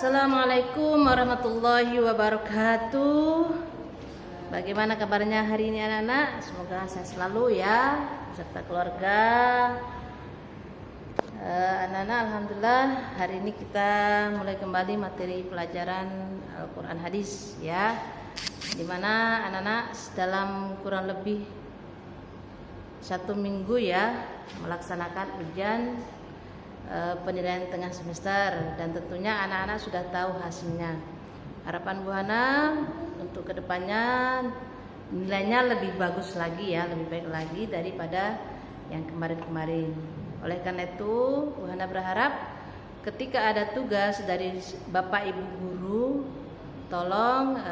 Assalamualaikum warahmatullahi wabarakatuh. Bagaimana kabarnya hari ini anak-anak? Semoga sehat selalu ya, beserta keluarga. Anak-anak, alhamdulillah hari ini kita mulai kembali materi pelajaran Al-Quran hadis ya, dimana anak-anak dalam kurang lebih 1 minggu ya melaksanakan ujian penilaian tengah semester, dan tentunya anak-anak sudah tahu hasilnya. Harapan Bu Hana untuk kedepannya nilainya lebih bagus lagi ya, lebih baik lagi daripada yang kemarin-kemarin. Oleh karena itu Bu Hana berharap ketika ada tugas dari Bapak Ibu guru, tolong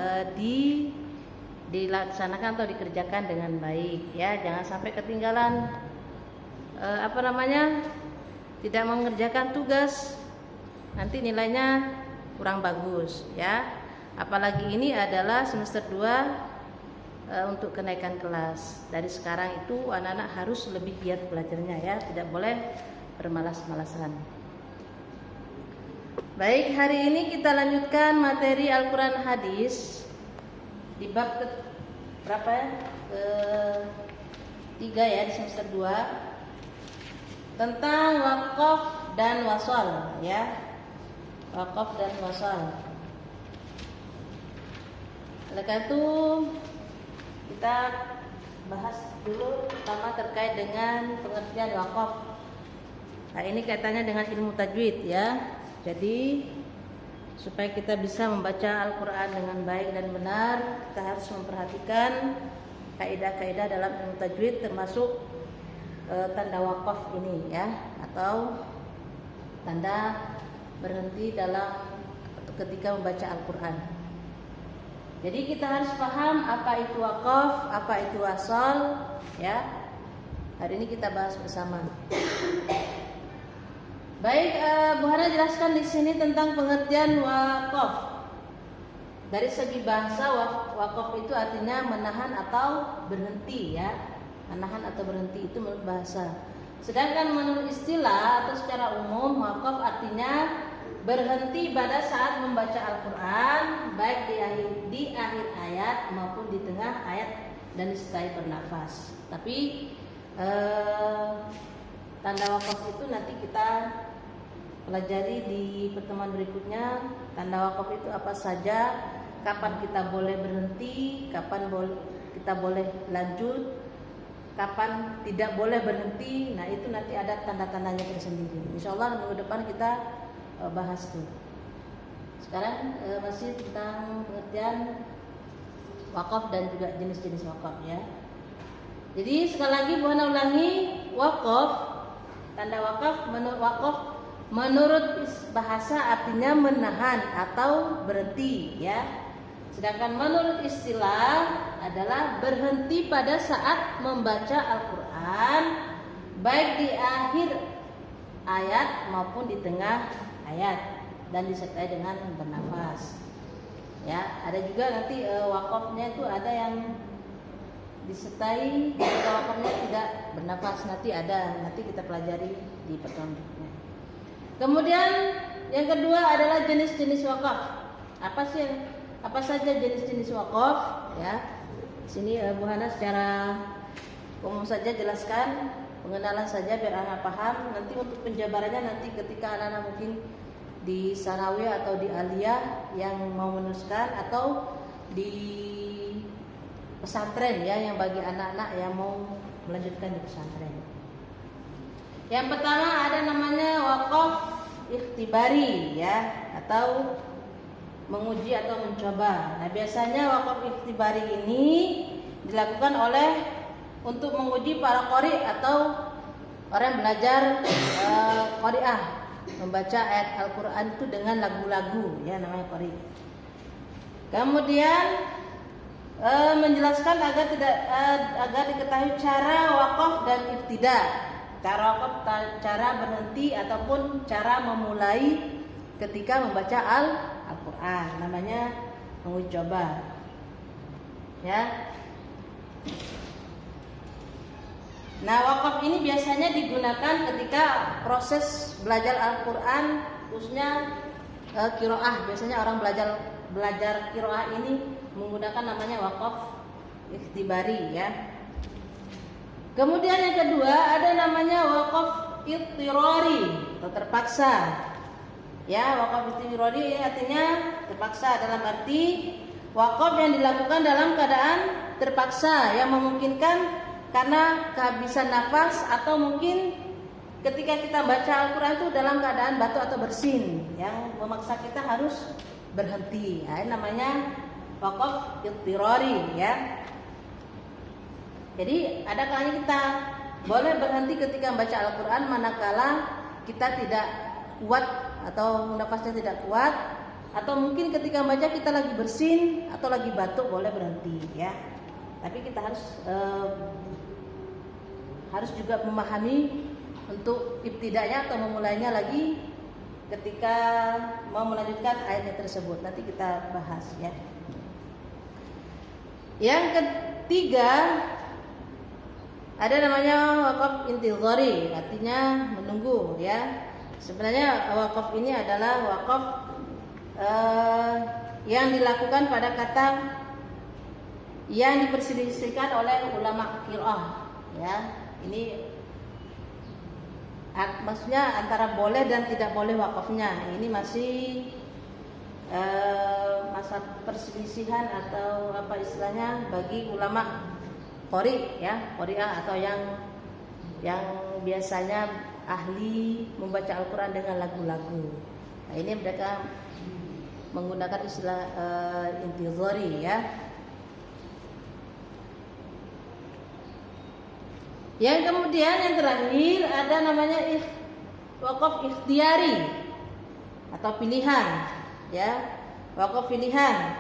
dilaksanakan atau dikerjakan dengan baik ya, jangan sampai ketinggalan tidak mengerjakan tugas, nanti nilainya kurang bagus ya. Apalagi ini adalah semester 2 untuk kenaikan kelas. Dari sekarang itu anak-anak harus lebih giat belajarnya ya, tidak boleh bermalas-malasan. Baik, hari ini kita lanjutkan materi Al-Quran hadis di bab berapa ya? Ketiga ya di semester 2, tentang wakaf dan wasal ya, wakaf dan wasal. Oleh karena itu kita bahas dulu pertama terkait dengan pengertian wakaf. Nah, ini kaitannya dengan ilmu tajwid ya. Jadi supaya kita bisa membaca Al-Quran dengan baik dan benar, kita harus memperhatikan kaidah-kaidah dalam ilmu tajwid, termasuk tanda wakaf ini ya, atau tanda berhenti dalam ketika membaca Al-Quran. Jadi kita harus paham apa itu wakaf, apa itu wasal ya. Hari ini kita bahas bersama. Baik, Bu Hana jelaskan di sini tentang pengertian wakaf. Dari segi bahasa, wakaf itu artinya menahan atau berhenti ya. Menahan atau berhenti itu menurut bahasa. Sedangkan menurut istilah atau secara umum, wakaf artinya berhenti pada saat membaca Al-Quran, baik di akhir ayat maupun di tengah ayat dan disertai bernafas. Tapi tanda wakaf itu nanti kita pelajari di pertemuan berikutnya. Tanda wakaf itu apa saja, kapan kita boleh berhenti, kapan kita boleh lanjut, kapan tidak boleh berhenti. Nah itu nanti ada tanda-tandanya tersendiri. Insya Allah minggu depan kita bahas tuh. Sekarang masih tentang pengertian wakaf dan juga jenis-jenis wakaf ya. Jadi sekali lagi Bu Hana ulangi, wakaf, tanda wakaf menurut bahasa artinya menahan atau berhenti ya. Sedangkan menurut istilah adalah berhenti pada saat membaca Al-Quran, baik di akhir ayat maupun di tengah ayat dan disertai dengan bernafas. Ya, ada juga nanti wakafnya itu ada yang disertai, jika wakafnya tidak bernafas nanti kita pelajari di pertemuan berikutnya. Kemudian yang kedua adalah jenis-jenis wakaf. Apa saja jenis-jenis wakaf ya. Di sini Bu Hana secara umum saja jelaskan, pengenalan saja biar anak paham. Nanti untuk penjabarannya nanti ketika anak-anak mungkin di sanawiyah atau di aliyah yang mau meneruskan, atau di pesantren ya, yang bagi anak-anak yang mau melanjutkan di pesantren. Yang pertama ada namanya wakaf ikhtibari ya, atau menguji atau mencoba. Nah biasanya wakaf ikhtibari ini dilakukan untuk menguji para qori atau orang belajar qari'ah, membaca ayat Al-Quran itu dengan lagu-lagu ya, namanya qari. Kemudian menjelaskan agar diketahui cara wakaf dan ibtida, cara wakaf, cara berhenti ataupun cara memulai ketika membaca Al-Quran, namanya menguji coba ya. Nah wakaf ini biasanya digunakan ketika proses belajar Al-Quran, khususnya qiraah. Biasanya orang belajar qiraah ini menggunakan namanya wakaf ikhtibari ya. Kemudian yang kedua ada namanya wakaf ittirari atau terpaksa. Ya, wakaf ittirari artinya terpaksa dalam arti wakaf yang dilakukan dalam keadaan terpaksa yang memungkinkan karena kehabisan nafas atau mungkin ketika kita baca Al-Quran itu dalam keadaan batuk atau bersin yang memaksa kita harus berhenti. Nah, ini namanya wakaf ittirari ya. Jadi ada kalanya kita boleh berhenti ketika membaca Al-Quran manakala kita tidak kuat atau nafasnya tidak kuat, atau mungkin ketika membaca kita lagi bersin atau lagi batuk boleh berhenti ya. Tapi kita harus juga memahami untuk ibtidanya atau memulainya lagi ketika mau melanjutkan ayatnya tersebut. Nanti kita bahas ya. Yang ketiga ada namanya wakaf intizari, artinya menunggu ya. Sebenarnya wakaf ini adalah wakaf yang dilakukan pada kata yang diperselisihkan oleh ulama qiraah ya. Ini maksudnya antara boleh dan tidak boleh wakafnya. Ini masih masa perselisihan atau apa istilahnya bagi ulama qori ya, qori'ah atau yang biasanya ahli membaca Al-Quran dengan lagu-lagu. Nah, ini mereka menggunakan istilah intizari ya. Yang kemudian yang terakhir ada namanya wakaf ikhtiyari atau pilihan ya. Wakaf pilihan,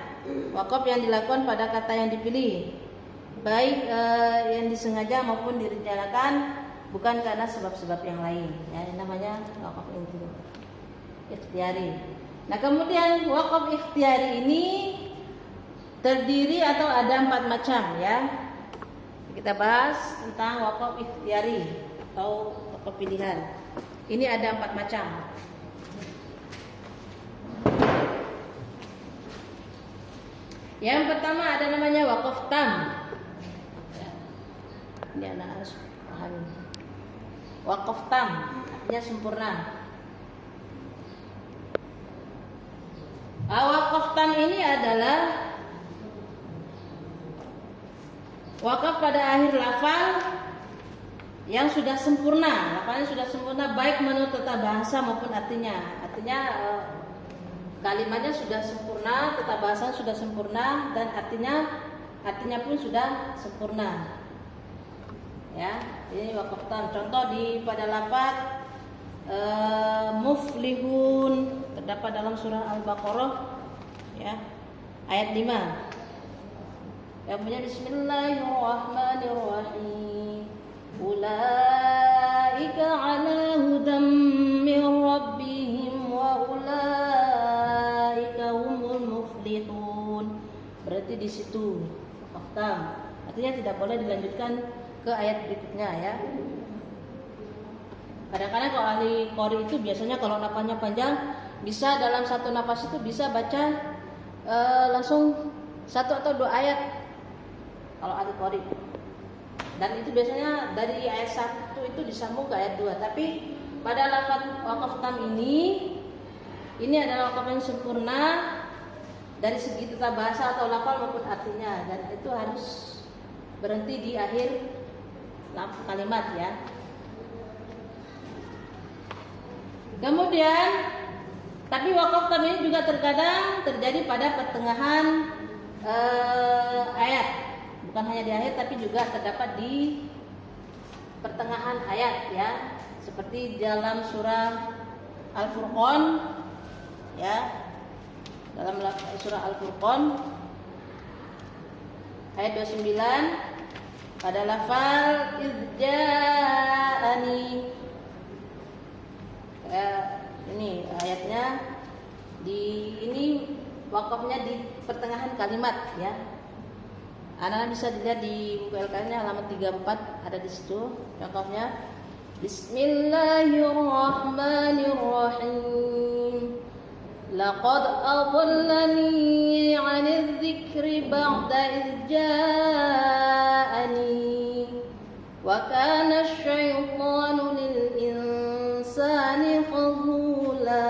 wakaf yang dilakukan pada kata yang dipilih, baik yang disengaja maupun direncanakan, bukan karena sebab-sebab yang lain ya. Ini namanya wakaf ikhtiyari. Nah, kemudian wakaf ikhtiyari ini terdiri atau ada 4 macam ya. Kita bahas tentang wakaf ikhtiyari atau wakaf pilihan. Ini ada 4 macam. Yang pertama ada namanya wakaf tam. Ini anak harus pahami. Wakaf tam artinya sempurna. Wakaf tam ini adalah wakaf pada akhir lafal yang sudah sempurna. Lafalnya sudah sempurna baik menurut tata bahasa maupun artinya. Artinya kalimatnya sudah sempurna, tata bahasa sudah sempurna, dan artinya pun sudah sempurna. Ya, ini wakaf tam. Contoh pada lafaz muflihun terdapat dalam surah Al-Baqarah ya, ayat 5. Yang punya Bismillahirrahmanirrahim. Ulaika ala hudam min rabbihim wa ulaika humul muflihun. Berarti di situ wakaf tam. Artinya tidak boleh dilanjutkan ke ayat berikutnya ya. Kadang-kadang kalau ahli qori itu biasanya kalau nafasnya panjang bisa dalam satu nafas itu bisa baca langsung 1 atau 2 ayat kalau ahli qori. Dan itu biasanya dari ayat 1 itu disambung ke ayat 2. Tapi pada lafaz wakaf tam ini adalah wakaf yang sempurna dari segi tata bahasa atau lafal maupun artinya, dan itu harus berhenti di akhir kalimat ya. Kemudian tapi wakaf tam ini juga terkadang terjadi pada pertengahan ayat, bukan hanya di akhir tapi juga terdapat di pertengahan ayat ya, seperti dalam surah Al-Furqan ya. Dalam surah Al-Furqan ayat 29 pada lafal izja'ani. Ini ayatnya ini wakafnya di pertengahan kalimat ya. Anak-anak bisa dilihat di buku LK-nya halaman 34, ada di situ wakafnya. Bismillahirrahmanirrahim. laqad adallani 'anil dzikri ba'da idh ja'ani wa kana asy-syaitanu lil insani khazula.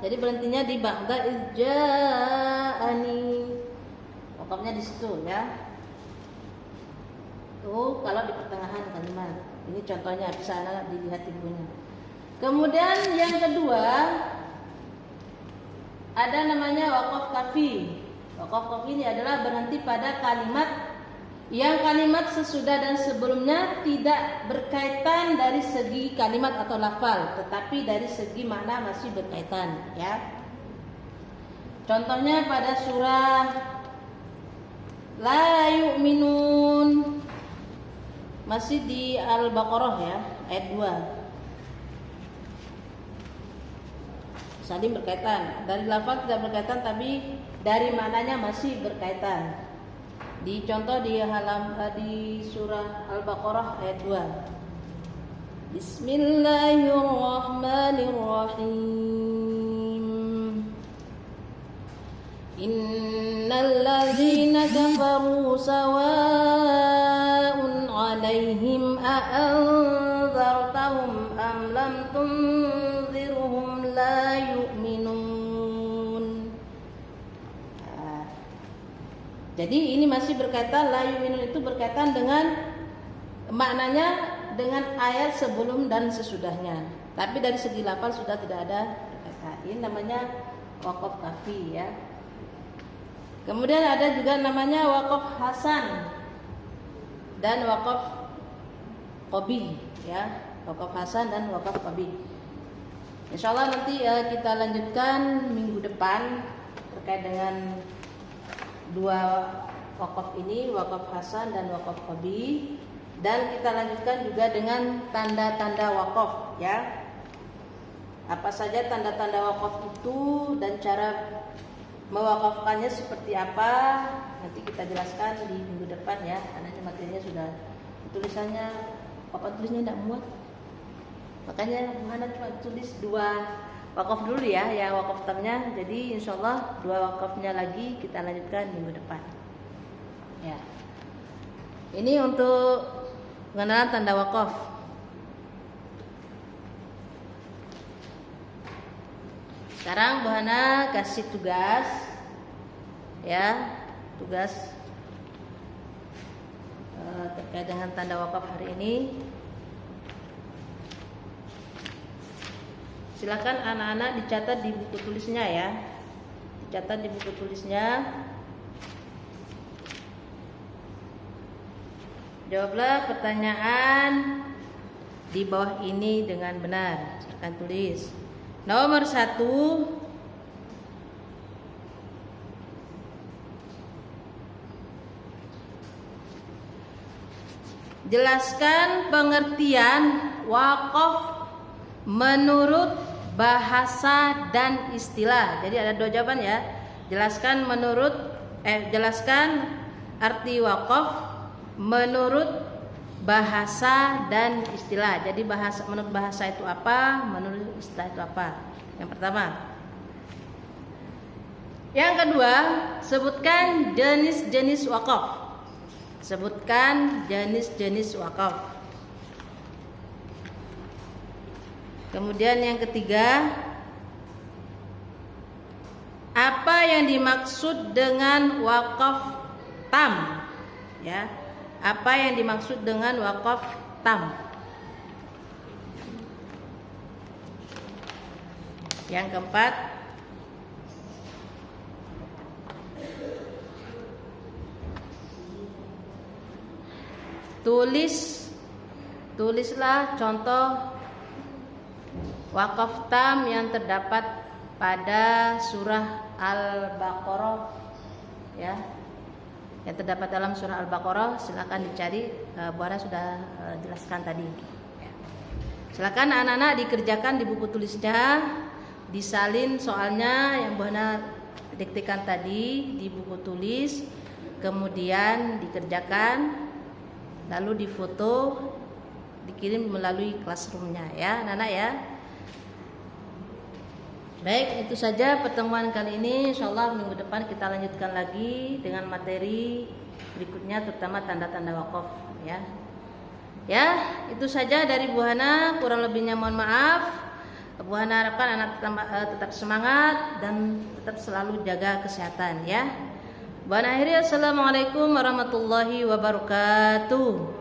Jadi berhentinya di ba'da idh ja'ani. Wakafnya di situ ya. Tuh kalau di pertengahan kalimat. Ini contohnya bisa anak dilihat ibunya. Kemudian yang kedua ada namanya wakaf kafi. Wakaf kafi ini adalah berhenti pada kalimat yang kalimat sesudah dan sebelumnya tidak berkaitan dari segi kalimat atau lafal, tetapi dari segi makna masih berkaitan ya. Contohnya pada surah La Yu'minun, masih di Al-Baqarah ya, ayat 2. Saling berkaitan. Dari lafaz tidak berkaitan, tapi dari maknanya masih berkaitan. Dicontoh di surah Al-Baqarah ayat 2. Bismillahirrahmanirrahim. Innal ladzina kafaru sawa'un 'alaihim a'anzartahum am lam tunzirhum la yu'minun. Jadi ini masih berkaitan, la yu'minun itu berkaitan dengan maknanya dengan ayat sebelum dan sesudahnya. Tapi dari segi lafal sudah tidak ada berkaitan. Ini namanya wakaf kafi ya. Kemudian ada juga namanya wakaf hasan dan wakaf qabih ya. Wakaf hasan dan wakaf qabih. Insyaallah nanti kita lanjutkan minggu depan terkait dengan dua wakaf ini, wakaf hasan dan wakaf qabih, dan kita lanjutkan juga dengan tanda-tanda wakaf ya. Apa saja tanda-tanda wakaf itu dan cara mewakafkannya seperti apa, nanti kita jelaskan di minggu depan ya. Karena materinya sudah, tulisannya papan tulisnya tidak muat, makanya mana cuma tulis dua wakaf dulu ya, wakaf tamnya. Jadi insyaallah dua wakafnya lagi kita lanjutkan minggu depan ya. Ini untuk pengenalan tanda wakaf. Sekarang Bu Hana kasih tugas ya, tugas terkait dengan tanda wakaf hari ini. Silakan anak-anak dicatat di buku tulisnya ya. Dicatat di buku tulisnya. Jawablah pertanyaan di bawah ini dengan benar. Silakan tulis. Nomor 1, jelaskan pengertian wakaf menurut bahasa dan istilah. Jadi ada dua jawaban ya. Jelaskan arti wakaf menurut bahasa dan istilah. Jadi menurut bahasa itu apa, menurut istilah itu apa? Yang pertama. Yang kedua, sebutkan jenis-jenis wakaf. Sebutkan jenis-jenis wakaf. Kemudian yang ketiga, apa yang dimaksud dengan wakaf tam? Ya. Apa yang dimaksud dengan wakaf tam? Yang keempat, tulislah contoh wakaf tam yang terdapat pada surah Al-Baqarah ya. Yang terdapat dalam surah Al-Baqarah, silakan dicari. Bu Hana sudah jelaskan tadi. Silakan anak-anak dikerjakan di buku tulisnya, disalin soalnya yang Bu Hana diktekan tadi di buku tulis, kemudian dikerjakan, lalu difoto, dikirim melalui classroomnya ya, anak-anak ya. Baik, itu saja pertemuan kali ini. Insyaallah minggu depan kita lanjutkan lagi dengan materi berikutnya, terutama tanda-tanda wakaf ya. Ya, itu saja dari Bu Hana, kurang lebihnya mohon maaf. Bu Hana harapkan anak tetap semangat dan tetap selalu jaga kesehatan ya. Bu Hana akhiri, assalamualaikum warahmatullahi wabarakatuh.